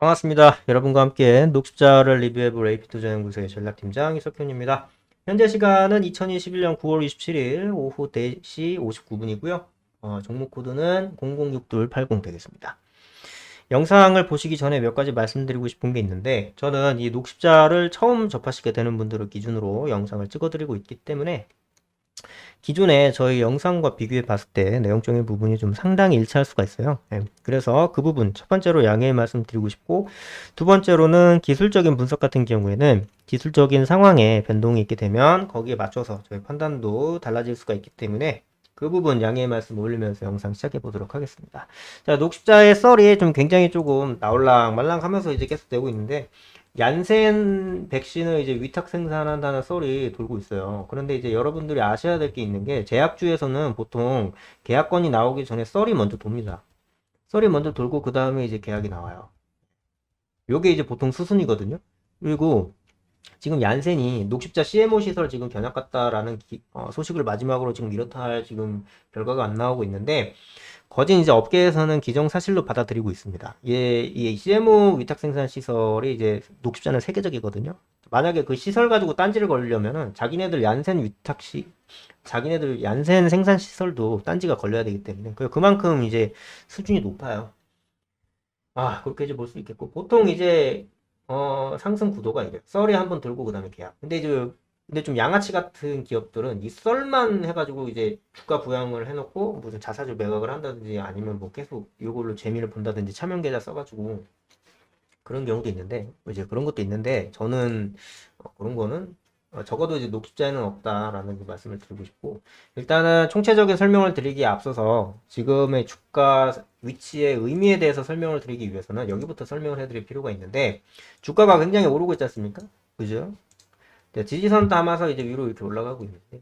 반갑습니다. 여러분과 함께 녹십자를 리뷰해볼 AP투자연구소의 전략팀장 이석현입니다. 현재 시간은 2021년 9월 27일 오후 4시 59분이고요. 종목 코드는 006280 되겠습니다. 영상을 보시기 전에 몇 가지 말씀드리고 싶은 게 있는데, 저는 이 녹십자를 처음 접하시게 되는 분들을 기준으로 영상을 찍어드리고 있기 때문에 기존에 저희 영상과 비교해 봤을 때 내용적인 부분이 좀 상당히 일치할 수가 있어요. 그래서 그 부분 첫 번째로 양해의 말씀 드리고 싶고, 두 번째로는 기술적인 분석 같은 경우에는 기술적인 상황에 변동이 있게 되면 거기에 맞춰서 저희 판단도 달라질 수가 있기 때문에 그 부분 양해의 말씀 올리면서 영상 시작해 보도록 하겠습니다. 자, 녹십자의 썰이 좀 굉장히 조금 나올랑 말랑 하면서 이제 계속 되고 있는데, 얀센 백신을 이제 위탁 생산한다는 썰이 돌고 있어요. 그런데 이제 여러분들이 아셔야 될 게 있는 게, 제약주에서는 보통 계약건이 나오기 전에 썰이 먼저 돕니다. 썰이 먼저 돌고 그 다음에 이제 계약이 나와요. 요게 이제 보통 수순이거든요. 그리고 지금 얀센이 녹십자 CMO 시설 지금 견학 갔다라는 소식을 마지막으로 지금 이렇다 할 지금 결과가 안 나오고 있는데, 거진 이제 업계에서는 기정사실로 받아들이고 있습니다. 이 CMO 위탁 생산 시설이 이제 녹십자는 세계적이거든요. 만약에 그 시설 가지고 딴지를 걸려면은 자기네들 얀센 생산 시설도 딴지가 걸려야 되기 때문에 그만큼 이제 수준이 높아요. 그렇게 이제 볼 수 있겠고, 보통 이제 상승 구도가 이래요. 썰이 한번 들고 그다음에 계약. 근데 좀 양아치 같은 기업들은 이 썰만 해가지고 이제 주가 부양을 해놓고 무슨 자사주 매각을 한다든지 아니면 뭐 계속 이걸로 재미를 본다든지 차명 계좌 써가지고 그런 경우도 있는데, 이제 그런 것도 있는데, 저는 그런 거는 적어도 이제 녹십자에는 없다라는 그 말씀을 드리고 싶고, 일단은 총체적인 설명을 드리기에 앞서서 지금의 주가 위치의 의미에 대해서 설명을 드리기 위해서는 여기부터 설명을 해드릴 필요가 있는데, 주가가 굉장히 오르고 있지 않습니까? 그죠? 네, 지지선 담아서 이제 위로 이렇게 올라가고 있는데,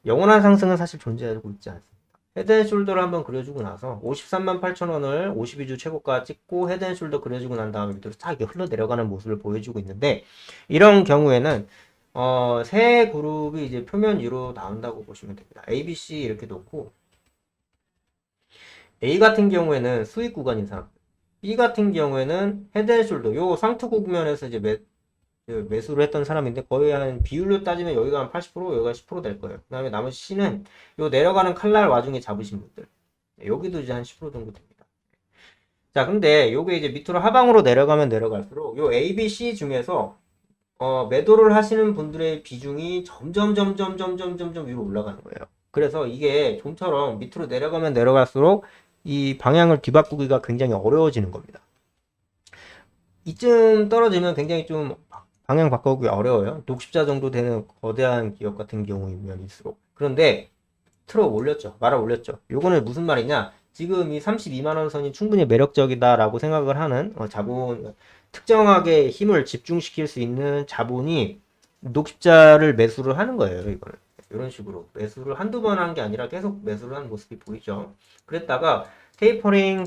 영원한 상승은 사실 존재하고 있지 않습니다. 헤드앤숄더를 한번 그려주고 나서 53만 8천 원을 52주 최고가 찍고 헤드앤숄더 그려주고 난 다음에 밑으로 싹 이렇게 흘러내려가는 모습을 보여주고 있는데, 이런 경우에는 세 그룹이 이제 표면 위로 나온다고 보시면 됩니다. A, B, C 이렇게 놓고, A 같은 경우에는 수익 구간인 사람, B 같은 경우에는 헤드앤숄더, 요 상투 국면에서 이제 매수를 했던 사람인데, 거의 한 비율로 따지면 여기가 한 80%, 여기가 10%될 거예요. 그 다음에 나머지 C는 요 내려가는 칼날 와중에 잡으신 분들, 여기도 이제 한 10% 정도 됩니다. 자, 근데 요게 이제 밑으로 하방으로 내려가면 내려갈수록 요 A, B, C 중에서 매도를 하시는 분들의 비중이 점점 위로 올라가는 거예요. 그래서 이게 좀처럼 밑으로 내려가면 내려갈수록 이 방향을 뒤바꾸기가 굉장히 어려워지는 겁니다. 이쯤 떨어지면 굉장히 좀 방향 바꾸기 어려워요. 녹십자 정도 되는 거대한 기업 같은 경우이면일수록. 그런데 말아 올렸죠. 요거는 무슨 말이냐? 지금 이 32만원 선이 충분히 매력적이다라고 생각을 하는 자본, 특정하게 힘을 집중시킬 수 있는 자본이 녹십자를 매수를 하는 거예요. 이거는 이런 식으로 매수를 한두 번 한 게 아니라 계속 매수를 하는 모습이 보이죠. 그랬다가 테이퍼링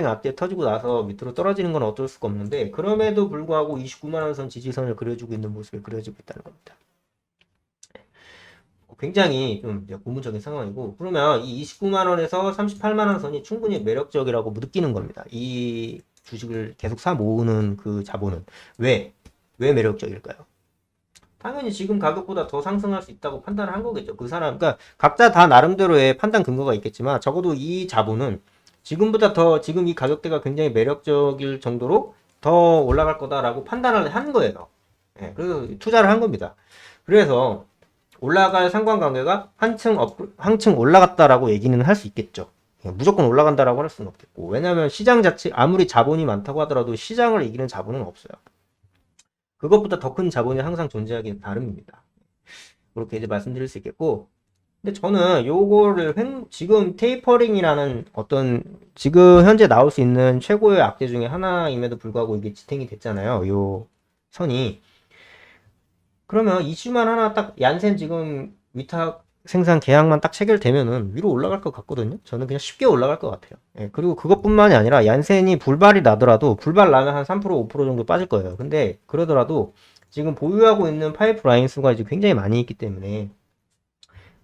앞뒤에 터지고 나서 밑으로 떨어지는 건 어쩔 수가 없는데, 그럼에도 불구하고 29만원 선 지지선을 그려주고 있는 모습이 그려지고 있다는 겁니다. 굉장히 좀 고무적인 상황이고, 그러면 이 29만원에서 38만원 선이 충분히 매력적이라고 느끼는 겁니다. 이 주식을 계속 사 모으는 그 자본은 왜 매력적일까요? 당연히 지금 가격보다 더 상승할 수 있다고 판단을 한 거겠죠. 그 사람, 그러니까 각자 다 나름대로의 판단 근거가 있겠지만, 적어도 이 자본은 지금 이 가격대가 굉장히 매력적일 정도로 더 올라갈 거다라고 판단을 한 거예요. 그래서 투자를 한 겁니다. 그래서 올라갈 상관관계가 한층 올라갔다라고 얘기는 할 수 있겠죠. 무조건 올라간다라고 할 수는 없겠고, 왜냐하면 시장 자체, 아무리 자본이 많다고 하더라도 시장을 이기는 자본은 없어요. 그것보다 더 큰 자본이 항상 존재하기 나름입니다. 그렇게 이제 말씀드릴 수 있겠고, 근데 저는 요거를 지금 테이퍼링이라는 지금 현재 나올 수 있는 최고의 악재 중에 하나임에도 불구하고 이게 지탱이 됐잖아요. 요 선이. 그러면 이슈만 하나 딱 얀센 지금 위탁 생산 계약만 딱 체결되면은 위로 올라갈 것 같거든요. 저는 그냥 쉽게 올라갈 것 같아요. 그리고 그것뿐만이 아니라 얀센이 불발이 나더라도, 불발 나면 한 3% 5% 정도 빠질 거예요. 근데 그러더라도 지금 보유하고 있는 파이프라인 수가 이제 굉장히 많이 있기 때문에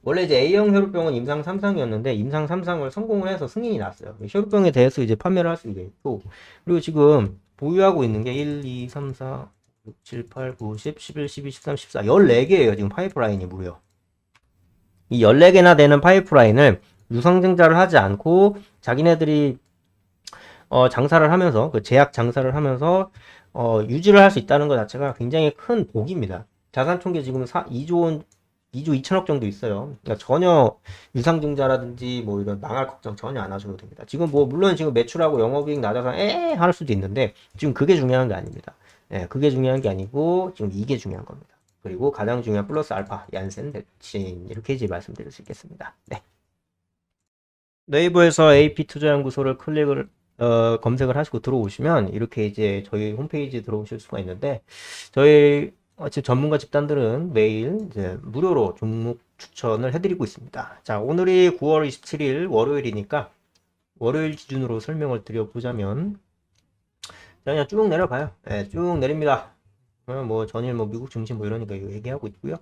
원래 이제 A형 혈우병은 임상 3상이었는데 임상 3상을 성공을 해서 승인이 났어요. 혈우병에 대해서 이제 판매를 할 수 있고 그리고 지금 보유하고 있는 게 1, 2, 3, 4, 6, 7, 8, 9, 10, 11, 12, 13, 14, 14개예요. 지금 파이프라인이 무려. 이 14개나 되는 파이프라인을 유상증자를 하지 않고 자기네들이 장사를 하면서 그 제약 장사를 하면서 유지를 할 수 있다는 것 자체가 굉장히 큰 복입니다. 자산 총계 지금 2조 원 2조 2천억 정도 있어요. 그러니까 전혀 유상증자라든지 뭐 이런 망할 걱정 전혀 안 하셔도 됩니다. 지금 뭐 물론 지금 매출하고 영업이익 낮아서 할 수도 있는데 지금 그게 중요한 게 아닙니다. 예, 그게 중요한 게 아니고 지금 이게 중요한 겁니다. 그리고 가장 중요한 플러스 알파, 얀센, 백신 이렇게 이제 말씀드릴 수 있겠습니다. 네. 네이버에서 AP투자연구소를 검색을 하시고 들어오시면 이렇게 이제 저희 홈페이지 들어오실 수가 있는데 저희 전문가 집단들은 매일 이제 무료로 종목 추천을 해드리고 있습니다. 자, 오늘이 9월 27일 월요일이니까 월요일 기준으로 설명을 드려보자면 그냥 쭉 내려가요. 네, 쭉 내립니다. 뭐 전일 뭐 미국 증시 뭐 이러니까 이거 얘기하고 있고요.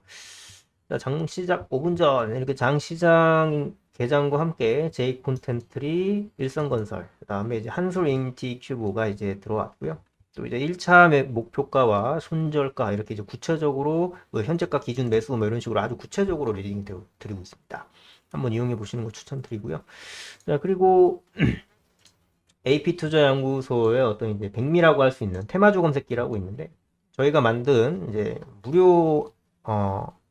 자, 장 시작 5분 전 이렇게 장 시장 개장과 함께 제이콘텐트리, 일성건설, 그 다음에 이제 한솔인티큐브가 이제 들어왔고요. 또 이제 1차 목표가와 손절가 이렇게 이제 구체적으로 뭐 현재가 기준 매수 뭐 이런 식으로 아주 구체적으로 리딩 드리고 있습니다. 한번 이용해 보시는 거 추천드리고요. 자, 그리고 AP투자연구소의 어떤 이제 백미라고 할 수 있는 테마주 검색기라고 있는데 저희가 만든 이제 무료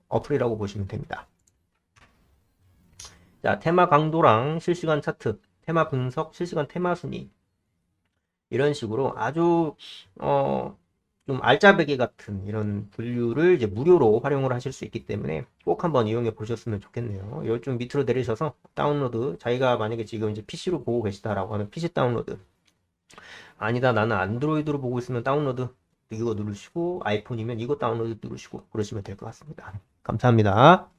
어플이라고 보시면 됩니다. 자, 테마 강도랑 실시간 차트, 테마 분석, 실시간 테마 순위 이런 식으로 아주 좀 알짜배기 같은 이런 분류를 이제 무료로 활용을 하실 수 있기 때문에 꼭 한번 이용해 보셨으면 좋겠네요. 이걸 좀 밑으로 내리셔서 다운로드, 자기가 만약에 지금 이제 PC로 보고 계시다라고 하면 PC 다운로드, 아니다 나는 안드로이드로 보고 있으면 다운로드 이거 누르시고 아이폰이면 이거 다운로드 누르시고 그러시면 될 것 같습니다. 감사합니다.